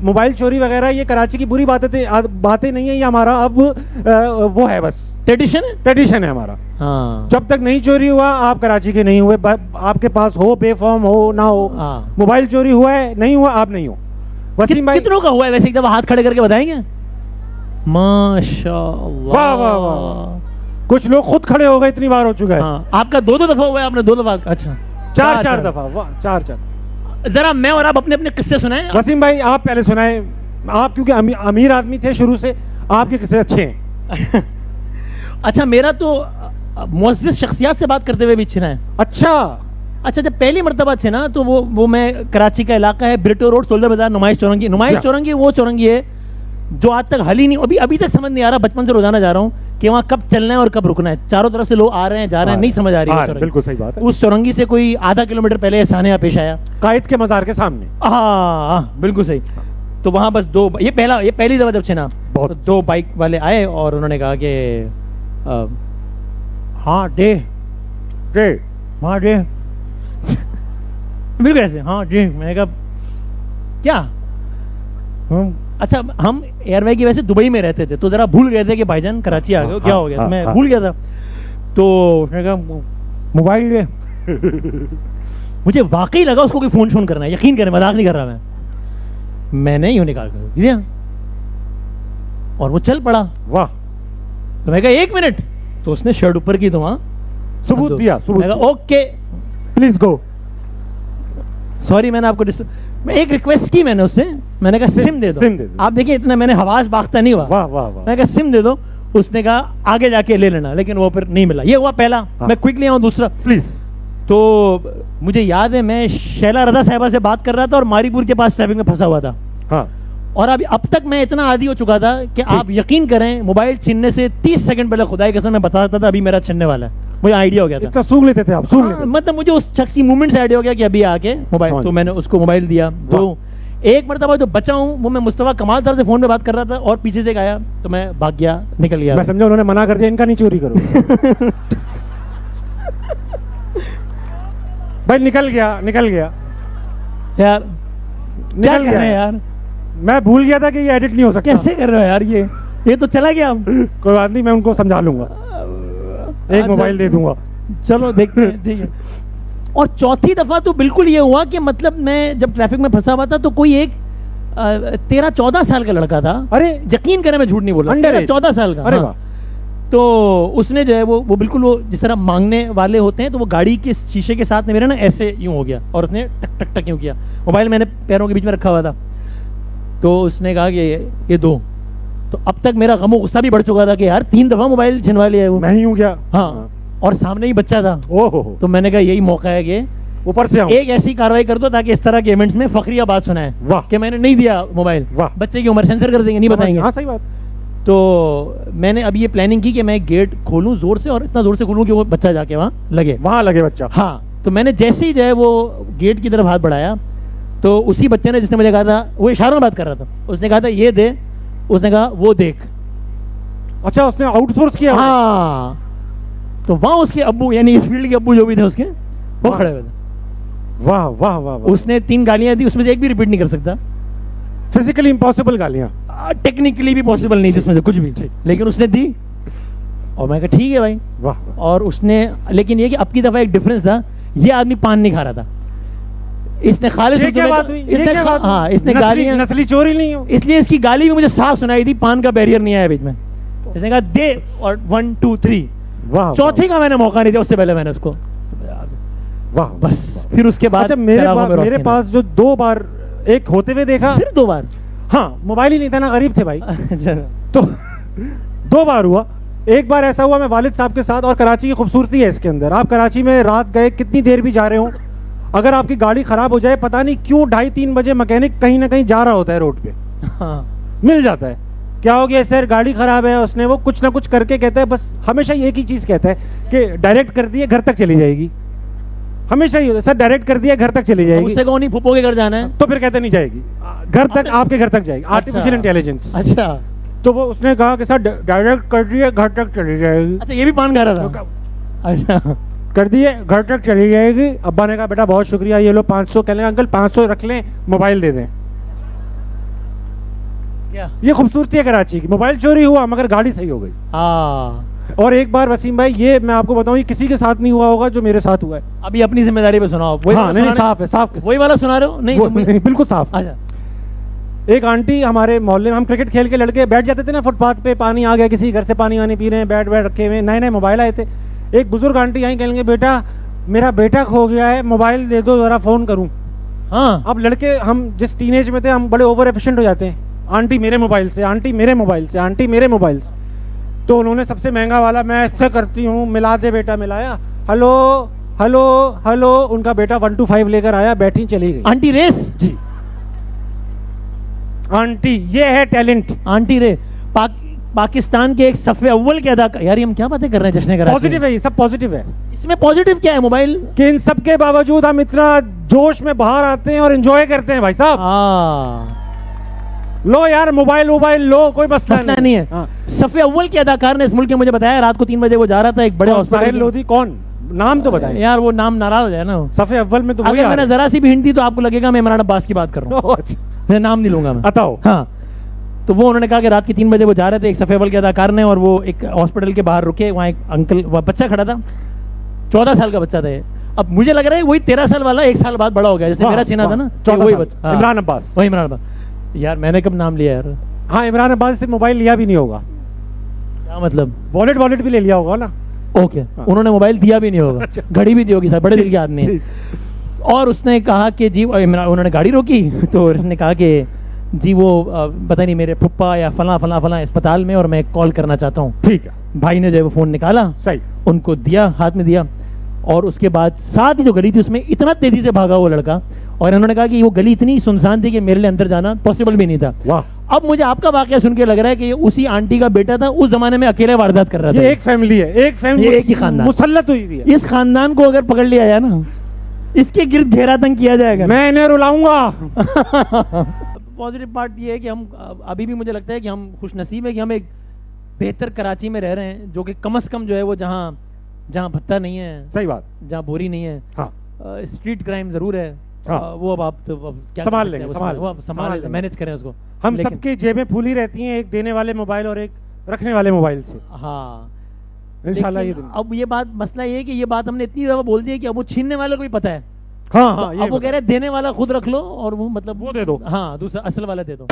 Mobile चोरी वगैरह ये कराची की बुरी बातें नहीं है, ये हमारा अब वो है, बस ट्रेडिशन है हमारा। हाँ। जब तक नहीं चोरी हुआ आप कराची के नहीं हुए, आपके पास हो बेफॉर्म हो ना हो। हाँ। मोबाइल चोरी हुआ है, नहीं हुआ, आप नहीं हो। वसीम भाई कितनों का हुआ है वैसे, एक दफा हाथ खड़े करके बताएंगे? माशाअल्लाह, वाह वाह वाह, कुछ लोग खुद खड़े हो गए, इतनी बार हो चुका है। हाँ। आपका दो दफा हुआ है, आपने 2 दफा? अच्छा, चार दफा। वाह, चार। जरा मैं और आप अपने अपने किस्से सुनाएं। वसीम भाई आप पहले सुनाएं, आप क्योंकि अमीर आदमी थे शुरू से, आपके किस्से अच्छे हैं। अच्छा, मेरा तो मुअज़्ज़िज़ शख्सियत से बात करते हुए भी छिना है। अच्छा, जब पहली मर्तबा थे ना, तो वो मैं, कराची का इलाका है ब्रिटो रोड, सोल्डर बाजार, नुमाइश चौरंगी वो चौरंगी है जो आज तक हल ही नहीं, अभी तक समझ नहीं आ रहा, बचपन से रोजाना जा रहा हूँ कि वहाँ कब चलना है और कब रुकना है। चारों तरफ से लोग आ रहे हैं जा रहे हैं, नहीं समझ आ रही है। बिल्कुल सही बात है। उस चौरंगी से कोई आधा किलोमीटर पहले एहसानिया पेश आया, कायद के मजार के सामने। हाँ बिल्कुल सही। तो वहाँ बस ये पहली दफा जब छेना, तो 2 बाइक वाले आए और उन्होंने कहा कि हाँ डे बिल्कुल ऐसे, हाँ जी। मैंने कहा क्या? अच्छा, हम एयरवे की वैसे दुबई में रहते थे, तो जरा भूल गए थे कि भाईजान कराची आ गए, क्या हो गया, मैं भूल गया था। तो उसने कहा मोबाइल है। मुझे वाकई लगा उसको कोई फोन करना है, यकीन करें, मजाक नहीं कर रहा मैंने यूं निकाल कर दिया और वो चल पड़ा। वाह। तो मैं कहा 1 मिनट, तो उसने शर्ट ऊपर की, तो वहां सबूत दिया। ओके प्लीज गो, सॉरी मैंने आपको मैं एक रिक्वेस्ट की मैंने उससे, मैंने कहा सिम दे दो। आप देखिए इतना मैंने हवास बाख्ता नहीं हुआ। वाह वाह वाह। मैंने कहा सिम दे दो, उसने कहा आगे जाके ले लेना, लेकिन वो फिर नहीं मिला। ये हुआ पहला। हाँ। मैं क्विकली आऊँ दूसरा प्लीज। तो मुझे याद है मैं शैला रजा साहिबा से बात कर रहा था और मारीपुर के पास ट्रैफिक में फंसा हुआ था। हाँ। और अब तक मैं इतना आदी हो चुका था कि आप यकीन करें, मोबाइल छीनने से 30 सेकंड पहले खुदा की कसम मैं बताता था अभी मेरा छीनने वाला है, मुझे आइडिया हो गया था। इतना सूंघ लेते थे आप? सूंघ लेते थे? मतलब मुझे उस शख्स की मूवमेंट से आइडिया हो गया कि अभी आके मोबाइल, तो मैंने उसको मोबाइल दिया। तो एक मरतबा जो बचा हूँ वो मैं मुस्तफा कमाल साहब से फोन पे बात कर रहा था और पीछे से आया तो मैं भाग गया, निकल गया। मैं समझा उन्होंने मना कर दिया, इनका नहीं चोरी करो। भाई निकल गया यार, क्या कर रहे हैं यार? मैं भूल गया था कि ये एडिट नहीं हो सकता। कैसे कर रहे हो यार? ये तो चला गया। कोई बात नहीं, मैं उनको समझा लूंगा, एक मोबाइल दे दूंगा। चलो देखते हैं, ठीक है। और चौथी दफा तो बिल्कुल ये हुआ कि मतलब मैं जब ट्रैफिक में फंसा हुआ था तो कोई एक 13-14 साल का लड़का था। अरे यकीन करें मैं झूठ नहीं बोल रहा, 14 साल का। अरे वाह। तो उसने जो है वो बिल्कुल वो जिस तरह मांगने वाले होते हैं, तो वो गाड़ी के शीशे के साथ में मेरे ना ऐसे यूं हो गया और उसने टक टक टक यूं किया। मोबाइल मैंने पैरों के बीच में रखा हुआ था, तो उसने कहा कि ये दो। तो अब तक मेरा गम गुस्सा भी बढ़ चुका था कि यार 3 दफा मोबाइल छिनवा लिया है वो। मैं ही हूं क्या? हाँ, और सामने ही बच्चा था। ओहो। तो मैंने कहा यही मौका है कि ऊपर से एक ऐसी कार्रवाई कर दो ताकि इस तरह के इवेंट्स में फखरिया बात सुनाए। वाह। कि मैंने नहीं दिया मोबाइल। वाह। बच्चे की उम्र सेंसर कर देंगे, नहीं बताएंगे। हाँ सही बात। तो मैंने अभी ये प्लानिंग की कि मैं गेट खोलूं जोर से, और इतना जोर से खोलूं कि वो बच्चा जाके वहां लगे बच्चा। हाँ। तो मैंने जैसे ही जो है वो गेट की तरफ हाथ बढ़ाया, तो उसी बच्चे ने जिसने मुझे कहा था, वो इशारों में बात कर रहा था, उसने कहा था ये दे, उसने कहा वो देख। अच्छा, उसने आउटसोर्स किया? हाँ। तो वहां उसके अब्बू, यानी इस फील्ड के अब्बू जो भी थे उसके, वो खड़े हुए थे। वाह वाह वाह। उसने 3 गालियां दी, उसमें से एक भी रिपीट नहीं कर सकता। फिजिकली इम्पॉसिबल गालियां, टेक्निकली भी पॉसिबल नहीं थी उसमें से कुछ भी, लेकिन उसने दी और मैं कहा ठीक है भाई। वाह। और उसने, लेकिन ये कि अब की दफा एक डिफरेंस था, ये आदमी पान नहीं खा रहा था, इसने खालिद। ये क्या बात हुई? हाँ, इसने गालियां, नस्ली चोरी नहीं हो, इसलिए इसकी गाली भी मुझे साफ सुनाई थी, पान का बैरियर नहीं आया बीच में। इसने कहा दे, और 1 2 3। वाह। चौथी का मैंने मौका नहीं दिया, उससे पहले मैंने उसको। वाह। बस फिर उसके बाद अच्छा, मेरे पास जो 2 बार एक होते हुए देखा। सिर्फ 2 बार? हाँ, मोबाइल ही नहीं था ना, गरीब थे भाई। तो 2 बार हुआ। एक बार ऐसा हुआ मैं वालिद साहब के साथ, और कराची की खूबसूरती है इसके अंदर, आप कराची में रात गए, कितनी देर भी जा रहे हो, अगर आपकी गाड़ी खराब हो जाए, पता नहीं क्यों 2:30-3 बजे मैकेनिक कहीं ना कहीं जा रहा होता है रोड पे। हाँ। मिल जाता है, क्या हो गया सर, गाड़ी खराब है, उसने वो कुछ ना कुछ करके कहता है, बस हमेशा एक ही चीज कहता है कि डायरेक्ट कर दिए घर तक चली जाएगी। हमेशा ही सर डायरेक्ट कर दिया घर तक चली जाएगी। उससे कौन नहीं, फूफो के घर जाना है, तो फिर कहते नहीं जाएगी, घर तक, आपके घर तक जाएगी। Artificial intelligence. अच्छा। तो वो उसने कहा कि सर डायरेक्ट कर दिए घर तक चली जाएगी। अच्छा, ये भी पान खा रहा था? अच्छा, कर दिए घर तक चली जाएगी। अब्बा ने कहा बेटा बहुत शुक्रिया, ये लो 500, कहने अंकल 500 रख लें, मोबाइल दे दें। क्या? ये खूबसूरती है कराची की। मोबाइल चोरी हुआ मगर गाड़ी सही हो गई। हाँ, और एक बार वसीम भाई, ये मैं आपको बताऊं, ये किसी के साथ नहीं हुआ होगा जो मेरे साथ हुआ है। अभी अपनी जिम्मेदारी पे सुनाओ। वही हाँ, वाला नहीं, सुनाने- साफ है, साफ वही वाला सुना रहे हो? नहीं, वो, तो मुझे- नहीं, बिल्कुल साफ। अच्छा, एक आंटी हमारे मोहल्ले में, हम क्रिकेट खेल के लड़के बैठ जाते थे ना फुटपाथ पे, पानी आ गया, किसी घर से पानी वानी पी रहे हैं, बैट बैट रखे हुए, नए नए मोबाइल आए थे। एक बुजुर्ग आंटी आई, कहेंगे बेटा मेरा बेटा खो गया है, मोबाइल दे दो जरा फोन करूं। हाँ, अब लड़के, हम जिस टीनेज में थे, हम बड़े ओवर एफिशिएंट हो जाते हैं। आंटी मेरे मोबाइल से, आंटी मेरे मोबाइल से, आंटी मेरे मोबाइल से। तो उन्होंने सबसे महंगा वाला, मैं ऐसे करती हूँ, मिला दे बेटा, मिलाया, हेलो हेलो हेलो, उनका बेटा 125 लेकर आया, बैठी चली गई। Aunty race. जी, आंटी, ये है टैलेंट। आंटी रे पाकिस्तान के एक सफे अव्वल के अदाकार। यार ये हम क्या बातें कर रहे हैं जश्न कराची? पॉजिटिव है, ये सब पॉजिटिव है। इसमें पॉजिटिव क्या है? मोबाइल कि इन सब के बावजूद हम इतना जोश में बाहर आते हैं और एंजॉय करते हैं भाई साहब। हाँ, लो यार, मोबाइल लो, कोई मसला नहीं है। हाँ। सफे अव्वल के अदाकार ने इस मुल्क में मुझे बताया, रात को 3 बजे वो जा रहा था एक बड़े साहिल हॉस्पिटल। लोधी कौन? नाम तो बताएं यार वो नाम नाराज हो जाए ना। सफे अव्वल में तो वही अगर आ मैंने रहा जरा सी भी हिंट दी तो आपको लगेगा मैं इमरान अब्बास की बात कर रहा हूँ। है। अच्छा, मैं नाम नहीं लूंगा मैं। बताओ। हाँ, तो वो उन्होंने कहा कि रात के 3 बजे वो जा रहे थे एक सफे अव्वल के अदाकार ने, और वो एक हॉस्पिटल के बाहर रुके, वहाँ एक अंकल, बच्चा खड़ा था, 14 साल का बच्चा था ये। अब मुझे लग रहा है वही 13 साल वाला 1 साल बाद बड़ा हो गया, जैसे वाह, मेरा चिन्हा था ना, 14 वही साल। बच्चा। हाँ, इमरान अब्बास। वही इमरान अब्बास। यार मैंने कब नाम लिया यार? हाँ, इमरान अब्बास से मोबाइल लिया भी नहीं होगा, क्या मतलब? वॉलेट भी ले लिया होगा ना। ओके, हाँ। उन्होंने मोबाइल दिया भी नहीं होगा, अच्छा। घड़ी भी दी होगी, सर बड़े दिल के आदमी है। ठीक। और उसने कहा कि जी, उन्होंने गाड़ी रोकी तो उसने कहा कि जी वो पता नहीं मेरे फुप्पा या फला फला फला अस्पताल में, और मैं कॉल करना चाहता हूँ। ठीक है, भाई ने जो है वो फोन निकाला, सही। उनको दिया, हाथ में दिया, और उसके बाद साथ ही जो गली थी उसमें इतना तेजी से भागा वो लड़का, और इन्होंने कहा कि वो गली इतनी सुनसान थी कि मेरे लिए अंदर जाना पॉसिबल भी नहीं था। वाह, अब मुझे आपका वाकया सुन के लग रहा है कि ये उसी आंटी का बेटा था, उस जमाने में अकेले वारदात कर रहा था। ये एक फैमिली है, एक फैमिली, ये एक ही खानदान। मुसल्लत हुई हुई है। इस खानदान को अगर पकड़ लिया जाए ना, इसके गिर्द घेरा तंग किया जाएगा। मैं इन्हें रुलाऊंगा। पॉजिटिव पार्ट ये है कि हम अभी भी मुझे लगता है कि हम खुशनसीब है कि हम एक बेहतर कराची में रह रहे हैं, जो कि कम से कम जो है वो जहाँ भत्ता नहीं है, सही बात। जहाँ बोरी नहीं है। हाँ, स्ट्रीट क्राइम जरूर है। हाँ। वो अब आप तो अब क्या संभाल कर सकते हैं, लेंगे, वो संभाल संभाल लेंगे। मैनेज करें उसको। हम लेकिन- सबकी जेबें फूली रहती हैं, एक देने वाले मोबाइल और एक रखने वाले मोबाइल से। हाँ, इंशाल्लाह ये लेकिन दिन। अब ये बात, मसला ये है कि ये बात हमने इतनी दफा बोल दी है कि अब वो छीनने वाले को भी पता है। हाँ हाँ, ये अब वो कह रहे हैं देने वाला खुद रख लो, और वो मतलब वो दे दो। हाँ, दूसरा असल वाला दे दो।